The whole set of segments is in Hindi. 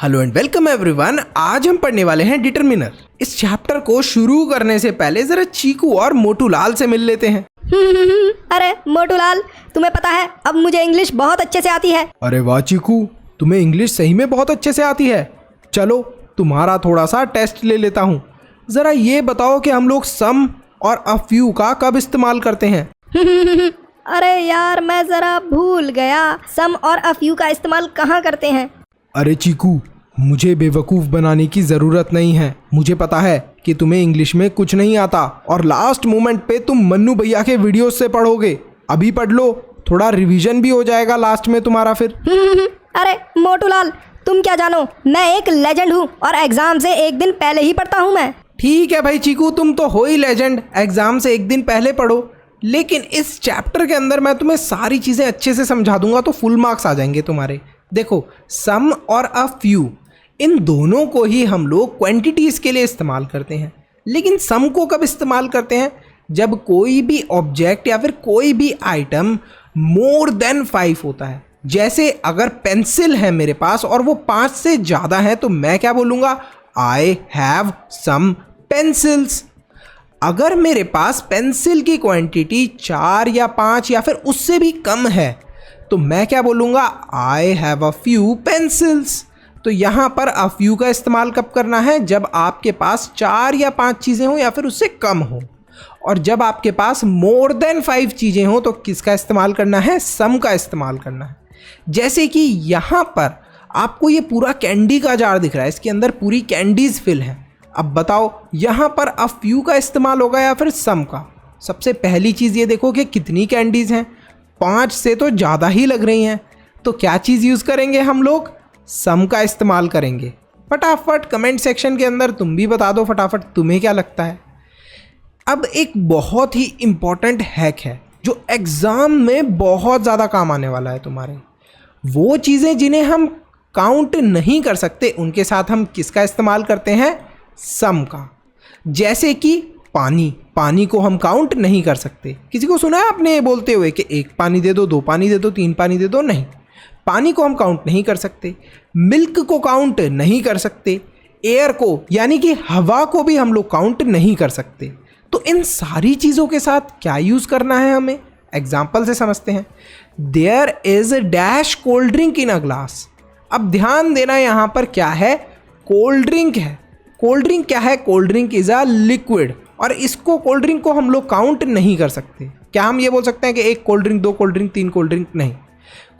Hello and welcome everyone. आज हम पढ़ने वाले हैं डिटरमिनर। इस चैप्टर को शुरू करने से पहले जरा चीकू और मोटूलाल से मिल लेते हैं। अरे मोटूलाल, तुम्हें पता है अब मुझे इंग्लिश बहुत अच्छे से आती है। अरे वाह चीकू, तुम्हें इंग्लिश सही में बहुत अच्छे से आती है। चलो तुम्हारा थोड़ा सा टेस्ट ले लेता हूँ। जरा ये बताओ कि हम लोग सम और अ फ्यू का कब इस्तेमाल करते हैं? अरे यार, मैं जरा भूल गया। सम और अ फ्यू का इस्तेमाल कहाँ करते हैं? अरे चीकू, मुझे बेवकूफ़ बनाने की ज़रूरत नहीं है। मुझे पता है कि तुम्हें इंग्लिश में कुछ नहीं आता और लास्ट मोमेंट पे तुम मन्नू भैया के वीडियोस से पढ़ोगे। अभी पढ़ लो, थोड़ा रिवीजन भी हो जाएगा लास्ट में तुम्हारा फिर। अरे मोटूलाल, तुम क्या जानो, मैं एक लेजेंड हूँ और एग्जाम से एक दिन पहले ही पढ़ता हूँ मैं। ठीक है भाई चीकू, तुम तो हो ही लेजेंड, एग्जाम से एक दिन पहले पढ़ो। लेकिन इस चैप्टर के अंदर मैं तुम्हें सारी चीज़ें अच्छे से समझा दूंगा तो फुल मार्क्स आ जाएंगे तुम्हारे। देखो, सम और अ फ्यू, इन दोनों को ही हम लोग क्वांटिटीज़ के लिए इस्तेमाल करते हैं। लेकिन सम को कब इस्तेमाल करते हैं? जब कोई भी ऑब्जेक्ट या फिर कोई भी आइटम मोर देन 5 होता है। जैसे अगर पेंसिल है मेरे पास और वो 5 से ज़्यादा है तो मैं क्या बोलूँगा? I have some pencils. अगर मेरे पास पेंसिल की क्वांटिटी 4 या 5 या फिर उससे भी कम है तो मैं क्या बोलूँगा? I have a few pencils. तो यहाँ पर अ फ्यू का इस्तेमाल कब करना है? जब आपके पास 4 या 5 चीज़ें हों या फिर उससे कम हो। और जब आपके पास मोर देन 5 चीज़ें हों तो किसका इस्तेमाल करना है? सम का इस्तेमाल करना है। जैसे कि यहाँ पर आपको ये पूरा कैंडी का जार दिख रहा है, इसके अंदर पूरी कैंडीज फिल हैं। अब बताओ यहाँ पर अ फ्यू का इस्तेमाल होगा या फिर सम का? सबसे पहली चीज़ ये देखो कि कितनी कैंडीज़ हैं। 5 से तो ज़्यादा ही लग रही हैं। तो क्या चीज़ यूज़ करेंगे हम लोग? सम का इस्तेमाल करेंगे। फटाफट कमेंट सेक्शन के अंदर तुम भी बता दो फटाफट, तुम्हें क्या लगता है। अब एक बहुत ही इम्पॉर्टेंट हैक है जो एग्ज़ाम में बहुत ज़्यादा काम आने वाला है तुम्हारे। वो चीज़ें जिन्हें हम काउंट नहीं कर सकते उनके साथ हम किसका इस्तेमाल करते हैं? सम का। जैसे कि पानी को हम काउंट नहीं कर सकते। किसी को सुना है आपने ये बोलते हुए कि 1 पानी दे दो, 2 पानी दे दो, 3 पानी दे दो? नहीं, पानी को हम काउंट नहीं कर सकते। मिल्क को काउंट नहीं कर सकते। एयर को यानी कि हवा को भी हम लोग काउंट नहीं कर सकते। तो इन सारी चीज़ों के साथ क्या यूज़ करना है हमें? एग्जाम्पल से समझते हैं। There is dash cold drink in a glass. अब ध्यान देना, यहाँ पर क्या है? कोल्ड ड्रिंक है। कोल्ड ड्रिंक क्या है? Cold drink is a liquid. और इसको कोल्ड ड्रिंक को हम लोग काउंट नहीं कर सकते। क्या हम ये बोल सकते हैं कि 1 cold drink, 2 cold drink, 3 cold drink? नहीं,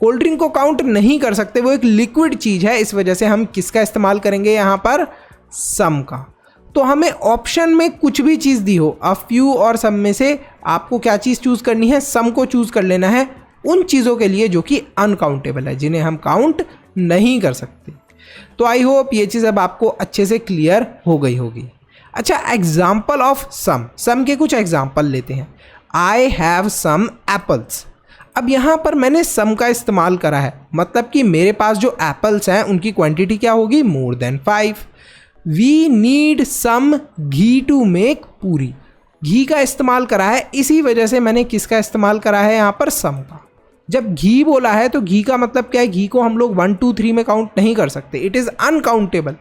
कोल्ड ड्रिंक को काउंट नहीं कर सकते, वो एक लिक्विड चीज़ है। इस वजह से हम किसका इस्तेमाल करेंगे यहाँ पर? सम का। तो हमें ऑप्शन में कुछ भी चीज़ दी हो, अ फ्यू और सम में से आपको क्या चीज़ चूज़ करनी है? सम को चूज़ कर लेना है उन चीज़ों के लिए जो कि अनकाउंटेबल है, जिन्हें हम काउंट नहीं कर सकते। तो आई होप ये चीज़ अब आपको अच्छे से क्लियर हो गई होगी। अच्छा, एग्जाम्पल ऑफ सम के कुछ एग्जाम्पल लेते हैं। I have some apples. अब यहाँ पर मैंने सम का इस्तेमाल करा है, मतलब कि मेरे पास जो एप्पल्स हैं उनकी क्वांटिटी क्या होगी? More than 5। We need some ghee to make puri. घी का इस्तेमाल करा है, इसी वजह से मैंने किसका इस्तेमाल करा है यहाँ पर? सम का। जब घी बोला है तो घी का मतलब क्या है? घी को हम लोग 1 2 3 में काउंट नहीं कर सकते, इट इज़ अनकाउंटेबल,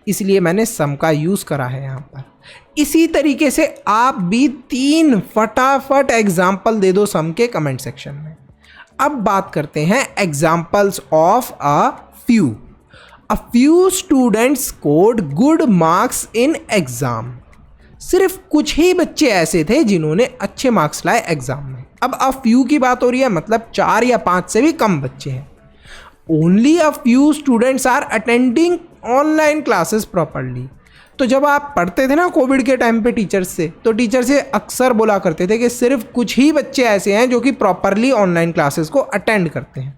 इसलिए मैंने सम का यूज़ करा है यहाँ पर। इसी तरीके से आप भी 3 फटाफट एग्जाम्पल दे दो सम के कमेंट सेक्शन में। अब बात करते हैं examples of a few. A few students scored good marks in exam. सिर्फ कुछ ही बच्चे ऐसे थे जिन्होंने अच्छे मार्क्स लाए एग्जाम में। अब अ फ्यू की बात हो रही है, मतलब 4 या 5 से भी कम बच्चे हैं। Only a few students are attending online classes properly. तो जब आप पढ़ते थे ना कोविड के टाइम पे टीचर्स से, तो टीचर से अक्सर बोला करते थे कि सिर्फ कुछ ही बच्चे ऐसे हैं जो कि प्रॉपरली ऑनलाइन क्लासेस को अटेंड करते हैं।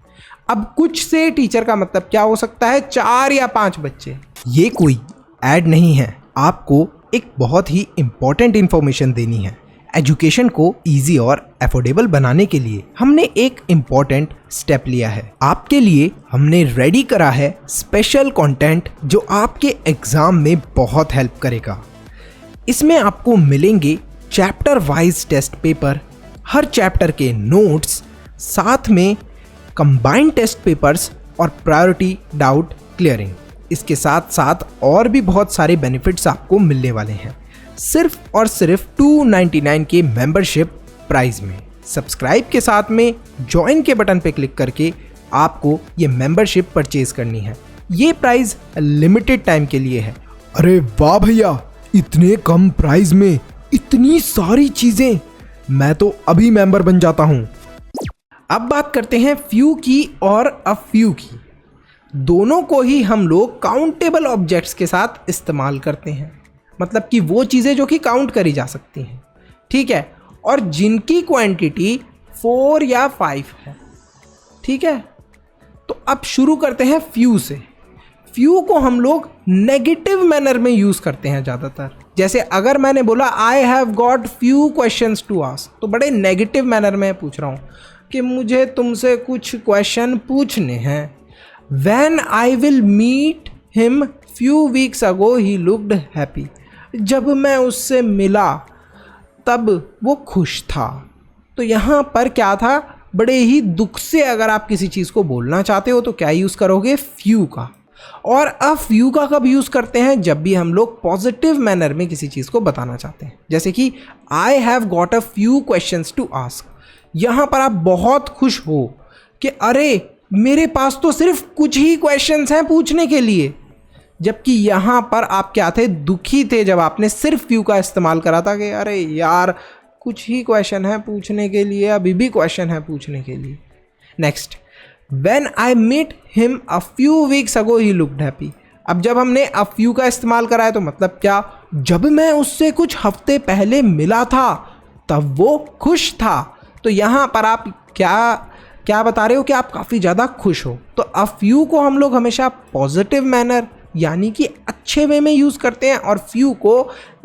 अब कुछ से टीचर का मतलब क्या हो सकता है? 4 या 5 बच्चे। ये कोई ऐड नहीं है, आपको एक बहुत ही इम्पॉर्टेंट इन्फॉर्मेशन देनी है। एजुकेशन को इजी और अफोर्डेबल बनाने के लिए हमने एक इम्पॉर्टेंट स्टेप लिया है। आपके लिए हमने रेडी करा है स्पेशल कंटेंट जो आपके एग्जाम में बहुत हेल्प करेगा। इसमें आपको मिलेंगे चैप्टर वाइज टेस्ट पेपर, हर चैप्टर के नोट्स, साथ में कंबाइंड टेस्ट पेपर्स और प्रायोरिटी डाउट क्लियरिंग। इसके साथ साथ और भी बहुत सारे बेनिफिट्स आपको मिलने वाले हैं सिर्फ और सिर्फ 299 के मेंबरशिप प्राइस में। सब्सक्राइब के साथ में ज्वाइन के बटन पे क्लिक करके आपको ये मेंबरशिप परचेज करनी है। ये प्राइस लिमिटेड टाइम के लिए है। अरे वाह भैया, इतने कम प्राइस में इतनी सारी चीजें, मैं तो अभी मेंबर बन जाता हूँ। अब बात करते हैं फ्यू की और अ फ्यू की। दोनों को ही हम लोग काउंटेबल ऑब्जेक्ट्स के साथ इस्तेमाल करते हैं, मतलब कि वो चीज़ें जो कि काउंट करी जा सकती हैं, ठीक है, और जिनकी क्वांटिटी 4 या 5 है, ठीक है। तो अब शुरू करते हैं फ्यू से। फ्यू को हम लोग नेगेटिव मैनर में यूज़ करते हैं ज़्यादातर। जैसे अगर मैंने बोला I have got few questions to ask, तो बड़े नेगेटिव मैनर में पूछ रहा हूँ कि मुझे तुमसे कुछ क्वेश्चन पूछने हैं। When I will meet him few weeks ago he looked happy. जब मैं उससे मिला तब वो खुश था। तो यहाँ पर क्या था, बड़े ही दुख से अगर आप किसी चीज़ को बोलना चाहते हो तो क्या यूज़ करोगे, फ्यू का। और अ फ्यू का कब यूज़ करते हैं, जब भी हम लोग पॉजिटिव मैनर में किसी चीज़ को बताना चाहते हैं। जैसे कि I have got a few questions to ask. यहाँ पर आप बहुत खुश हो कि अरे मेरे पास तो सिर्फ कुछ ही क्वेश्चंस हैं पूछने के लिए, जबकि यहाँ पर आप क्या थे, दुखी थे जब आपने सिर्फ फ्यू का इस्तेमाल करा था कि अरे यार कुछ ही क्वेश्चन है पूछने के लिए, अभी भी क्वेश्चन है पूछने के लिए। Next, when I meet him a few weeks ago he looked happy. अब जब हमने अ फ्यू का इस्तेमाल करा है तो मतलब क्या, जब मैं उससे कुछ हफ्ते पहले मिला था तब वो खुश था। तो यहाँ पर आप क्या बता रहे हो कि आप काफ़ी ज़्यादा खुश हो। तो अ फ्यू को हम लोग हमेशा पॉजिटिव मैनर यानी कि अच्छे वे में यूज़ करते हैं और फ्यू को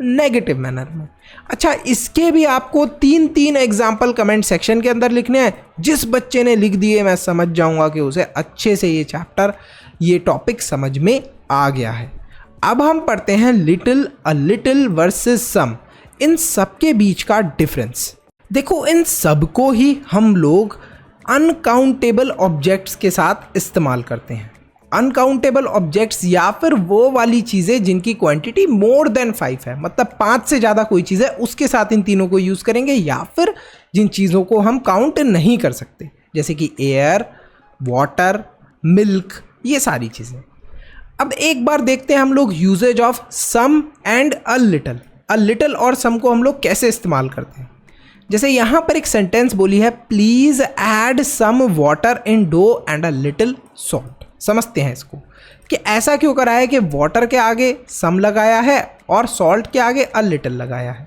नेगेटिव मैनर में। अच्छा, इसके भी आपको 3 एग्जाम्पल कमेंट सेक्शन के अंदर लिखने हैं। जिस बच्चे ने लिख दिए मैं समझ जाऊंगा कि उसे अच्छे से ये चैप्टर, ये टॉपिक समझ में आ गया है। अब हम पढ़ते हैं लिटिल, अ लिटिल वर्सेस सम। इन सब के बीच का डिफरेंस देखो। इन सब को ही हम लोग अनकाउंटेबल ऑब्जेक्ट्स के साथ इस्तेमाल करते हैं। अनकाउंटेबल ऑब्जेक्ट्स या फिर वो वाली चीज़ें जिनकी क्वांटिटी मोर देन 5 है, मतलब 5 से ज़्यादा कोई चीज़ है, उसके साथ इन तीनों को यूज़ करेंगे। या फिर जिन चीज़ों को हम काउंट नहीं कर सकते, जैसे कि एयर, वाटर, मिल्क, ये सारी चीज़ें। अब एक बार देखते हैं हम लोग usages of some and a little. A little और सम को हम लोग कैसे इस्तेमाल करते हैं। जैसे यहाँ पर एक सेंटेंस बोली है, please add some water in dough and a little salt. समझते हैं इसको कि ऐसा क्यों करा है कि वाटर के आगे सम लगाया है और सॉल्ट के आगे अ लिटिल लगाया है।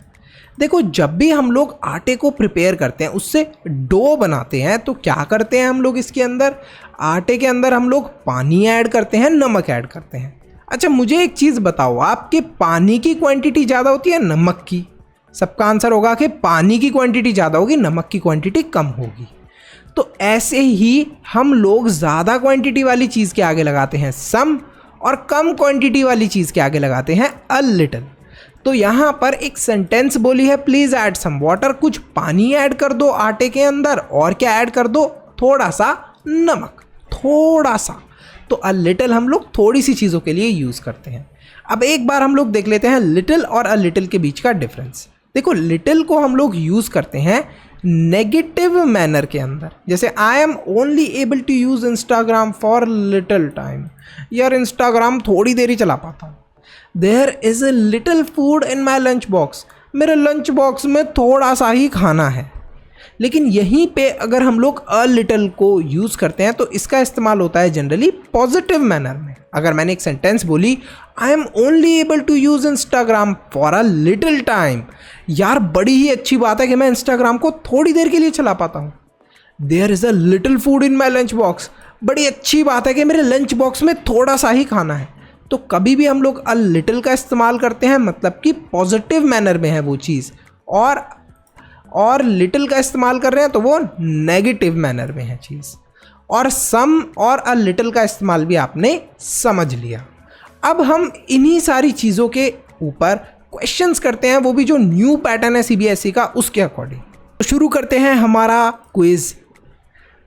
देखो, जब भी हम लोग आटे को प्रिपेयर करते हैं, उससे डो बनाते हैं, तो क्या करते हैं हम लोग इसके अंदर, आटे के अंदर हम लोग पानी ऐड करते हैं, नमक ऐड करते हैं। अच्छा, मुझे एक चीज़ बताओ, आपके पानी की क्वांटिटी ज़्यादा होती है नमक की? सबका आंसर होगा कि पानी की क्वांटिटी ज़्यादा होगी, नमक की क्वांटिटी कम होगी। तो ऐसे ही हम लोग ज़्यादा क्वांटिटी वाली चीज़ के आगे लगाते हैं सम और कम क्वांटिटी वाली चीज़ के आगे लगाते हैं अ लिटिल। तो यहाँ पर एक सेंटेंस बोली है, प्लीज़ ऐड सम वाटर, कुछ पानी ऐड कर दो आटे के अंदर, और क्या ऐड कर दो, थोड़ा सा नमक, थोड़ा सा। तो अ लिटिल हम लोग थोड़ी सी चीज़ों के लिए यूज़ करते हैं। अब एक बार हम लोग देख लेते हैं लिटिल और अ लिटिल के बीच का डिफरेंस। देखो, लिटिल को हम लोग यूज़ करते हैं नेगेटिव मैनर के अंदर। जैसे I am only able to use Instagram for little time, यार इंस्टाग्राम थोड़ी देर ही चला पाता हूँ। There is a little food in my lunch box, मेरे लंच बॉक्स में थोड़ा सा ही खाना है। लेकिन यहीं पे अगर हम लोग अ लिटिल को यूज़ करते हैं तो इसका इस्तेमाल होता है जनरली पॉजिटिव मैनर में। अगर मैंने एक सेंटेंस बोली, I am only able to use Instagram for a little time, यार बड़ी ही अच्छी बात है कि मैं इंस्टाग्राम को थोड़ी देर के लिए चला पाता हूँ। There is a little food in my lunch box, बड़ी अच्छी बात है कि मेरे लंच बॉक्स में थोड़ा सा ही खाना है। तो कभी भी हम लोग अ लिटिल का इस्तेमाल करते हैं, मतलब कि पॉजिटिव मैनर में है वो चीज़, और लिटिल का इस्तेमाल कर रहे हैं तो वो नेगेटिव मैनर में है चीज़। और सम और अ लिटिल का इस्तेमाल भी आपने समझ लिया। अब हम इन्हीं सारी चीज़ों के ऊपर क्वेश्चंस करते हैं, वो भी जो न्यू पैटर्न है सीबीएसई का उसके अकॉर्डिंग। तो शुरू करते हैं हमारा quiz.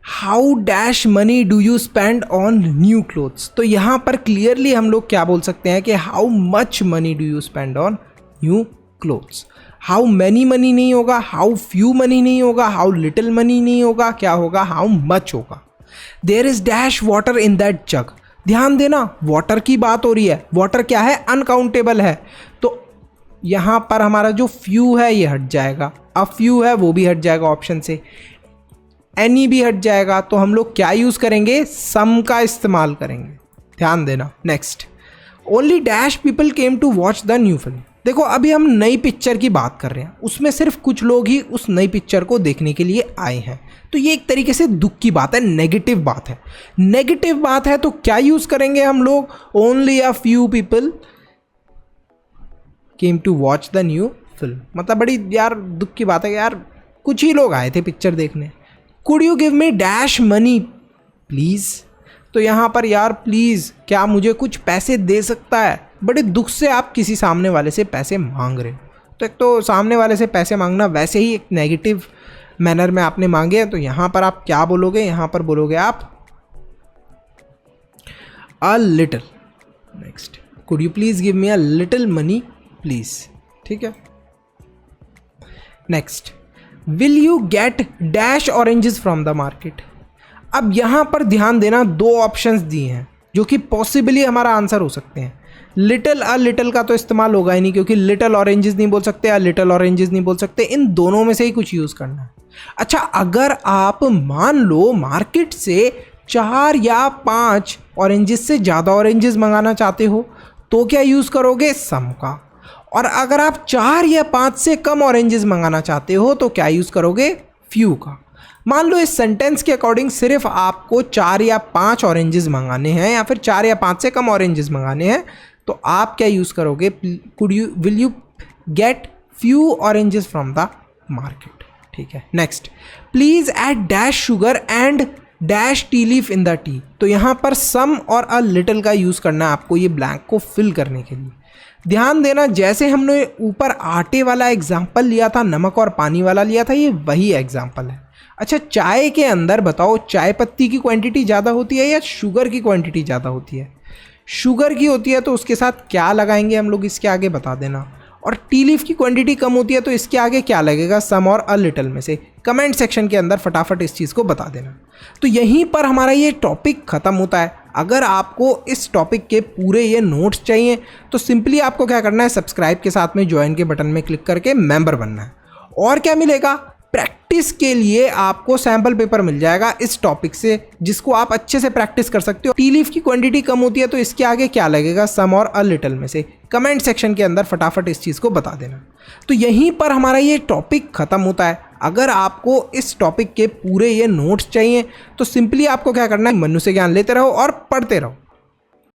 How dash money do you spend on new clothes. तो यहाँ पर क्लियरली हम लोग क्या बोल सकते हैं कि how much money do you spend on new clothes. How many money नहीं होगा, हाउ फ्यू मनी नहीं होगा, हाउ लिटिल मनी नहीं होगा, क्या होगा, हाउ मच होगा। There is dash water in that jug. ध्यान देना, वाटर की बात हो रही है। वाटर क्या है, अनकाउंटेबल है, तो यहाँ पर हमारा जो फ्यू है ये हट जाएगा, अ फ्यू है वो भी हट जाएगा ऑप्शन से, एनी भी हट जाएगा। तो हम लोग क्या यूज़ करेंगे, सम का इस्तेमाल करेंगे। ध्यान देना। Next, only dash people came to watch the new film. देखो अभी हम नई पिक्चर की बात कर रहे हैं, उसमें सिर्फ कुछ लोग ही उस नई पिक्चर को देखने के लिए आए हैं, तो ये एक तरीके से दुख की बात है, नेगेटिव बात है। नेगेटिव बात है तो क्या यूज़ करेंगे हम लोग, only a few people came to watch the new film. मतलब बड़ी यार दुख की बात है यार, कुछ ही लोग आए थे पिक्चर देखने। Could you give me dash money please. तो यहाँ पर यार प्लीज़, क्या मुझे कुछ पैसे दे सकता है। बड़े दुख से आप किसी सामने वाले से पैसे मांग रहे हो, तो एक तो सामने वाले से पैसे मांगना वैसे ही एक नेगेटिव मैनर में आपने मांगे हैं, तो यहाँ पर आप क्या बोलोगे, यहाँ पर बोलोगे आप a little. Next, could you please give me a little money please. ठीक है। Next, will you get dash oranges from the market. अब यहाँ पर ध्यान देना, दो ऑप्शंस दिए हैं जो कि पॉसिबली हमारा आंसर हो सकते हैं। लिटिल अ लिटिल का तो इस्तेमाल होगा ही नहीं, क्योंकि लिटिल ऑरेंजेस नहीं बोल सकते, अ लिटिल ऑरेंजेस नहीं बोल सकते, इन दोनों में से ही कुछ यूज़ करना है। अच्छा, अगर आप मान लो मार्केट से 4 या 5 ऑरेंजेस से ज़्यादा ऑरेंजेस मंगाना चाहते हो तो क्या यूज़ करोगे, सम का। और अगर आप 4 या 5 से कम ऑरेंजेस मंगाना चाहते हो तो क्या यूज़ करोगे, फ्यू का। मान लो इस सेंटेंस के अकॉर्डिंग सिर्फ आपको 4 या 5 ऑरेंजेस मंगाने हैं, या फिर 4 या 5 से कम ऑरेंजेस मंगाने हैं, तो आप क्या यूज़ करोगे, will you get few oranges from the market. ठीक है। Next, please add dash sugar and dash T leaf in the T. तो यहाँ पर सम और अ लिटिल का यूज़ करना है आपको ये ब्लैंक को फिल करने के लिए। ध्यान देना, जैसे हमने ऊपर आटे वाला एग्जाम्पल लिया था, नमक और पानी वाला लिया था, ये वही एग्जाम्पल है। अच्छा, चाय के अंदर बताओ, चाय पत्ती की क्वांटिटी ज़्यादा होती है या शुगर की क्वांटिटी ज़्यादा होती है। शुगर की होती है तो उसके साथ क्या लगाएंगे हम लोग, इसके आगे बता देना। और टी लीफ की क्वांटिटी कम होती है तो इसके आगे क्या लगेगा, सम और अ लिटिल में से। कमेंट सेक्शन के अंदर फटाफट इस चीज़ को बता देना। तो यहीं पर हमारा ये टॉपिक ख़त्म होता है। अगर आपको इस टॉपिक के पूरे ये नोट्स चाहिए तो सिंपली आपको क्या करना है, सब्सक्राइब के साथ में ज्वाइन के बटन में क्लिक करके मेंबर बनना है। और क्या मिलेगा, प्रैक्टिस के लिए आपको सैम्पल पेपर मिल जाएगा इस टॉपिक से, जिसको आप अच्छे से प्रैक्टिस कर सकते हो। टी लीफ की क्वांटिटी कम होती है तो इसके आगे क्या लगेगा, सम और अ लिटिल में से। कमेंट सेक्शन के अंदर फटाफट इस चीज़ को बता देना। तो यहीं पर हमारा ये टॉपिक ख़त्म होता है। अगर आपको इस टॉपिक के पूरे ये नोट्स चाहिए तो सिंपली आपको क्या करना है, मनु से ज्ञान लेते रहो और पढ़ते रहो।